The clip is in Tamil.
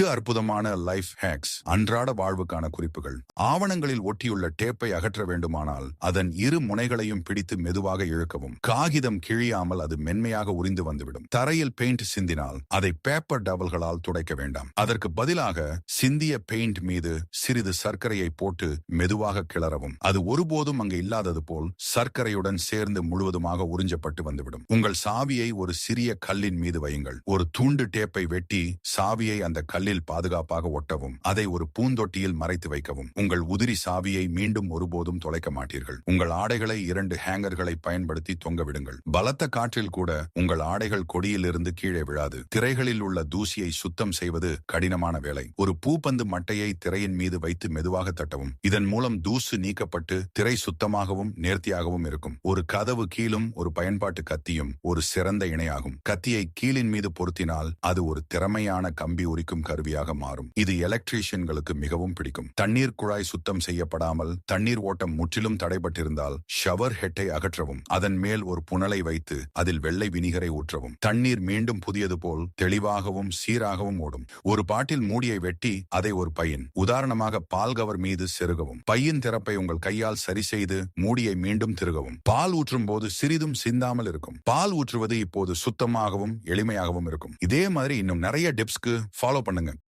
8 அற்புதமான லைஃப் ஹேக்ஸ், அன்றாட வாழ்வுக்கான குறிப்புகள். ஆவணங்களில் ஒட்டியுள்ள டேப்பை அகற்ற வேண்டுமானால் அதன் இரு முனைகளையும் பிடித்து மெதுவாக இழுக்கவும். காகிதம் கிழியாமல் அது மென்மையாக உரிந்து வந்துவிடும். தரையில் பெயிண்ட் சிந்தினால் அதை பேப்பர் டவல்களால் துடைக்க வேண்டாம். அதற்கு பதிலாக சிந்திய பெயிண்ட் மீது சிறிது சர்க்கரையை போட்டு மெதுவாக கிளறவும். அது ஒருபோதும் அங்கு இல்லாதது போல் சர்க்கரையுடன் சேர்ந்து முழுவதுமாக உறிஞ்சப்பட்டு வந்துவிடும். உங்கள் சாவியை ஒரு சிறிய கல்லின் மீது வையுங்கள். ஒரு துண்டு டேப்பை வெட்டி சாவியை அந்த கல்லில் பாதுகாப்பாக ஒட்டவும். அதை ஒரு பூந்தொட்டியில் மறைத்து வைக்கவும். உங்கள் உதிரி சாவியை மீண்டும் ஒருபோதும் தொலைக்க மாட்டீர்கள். உங்கள் ஆடைகளை 2 ஹேங்கர்களை பயன்படுத்தி தொங்கவிடுங்கள். பலத்த காற்றில் கூட உங்கள் ஆடைகள் கொடியிலிருந்து கீழே விழாது. திரைகளில் உள்ள தூசியை சுத்தம் செய்வது கடினமான வேலை. ஒரு பூப்பந்து மட்டையை திரையின் மீது வைத்து மெதுவாக தட்டவும். இதன் மூலம் தூசு நீக்கப்பட்டு திரை சுத்தமாகவும் நேர்த்தியாகவும் இருக்கும். ஒரு கதவு கீழும் ஒரு பயன்பாட்டு கத்தியும் ஒரு சிறந்த இணையாகும். கத்தியை கீழின் மீது பொருத்தினால் அது ஒரு திறமையான கம்பி உரிக்கும் கருவியாக மாறும். இது எலக்ட்ரீஷியன்களுக்கு மிகவும் பிடிக்கும். தண்ணீர் குழாய் சுத்தம் செய்யப்படாமல் தண்ணீர் ஓட்டம் முற்றிலும் தடைபட்டிருந்தால் ஷவர் ஹெட்டை அகற்றவும். அதன் மேல் ஒரு புனலை வைத்து அதில் வெள்ளை வினிகரை ஊற்றவும். தண்ணீர் மீண்டும் புதியது போல் தெளிவாகவும் சீராகவும் ஓடும். ஒரு பாட்டில் மூடியை வெட்டி அதை ஒரு பையின், உதாரணமாக பால் கவர் மீது செருகவும். பையின் திறப்பை உங்கள் கையால் சரி செய்து மூடியை மீண்டும் திருகவும். பால் ஊற்றும் போது சிறிதும் சிந்தாமல் இருக்கும். பால் ஊற்றுவது இப்போது சுத்தமாகவும் எளிமையாகவும் இருக்கும். இதே மாதிரி இன்னும் நிறைய டிப்ஸ்க்கு ஃபாலோ பண்ணுங்க.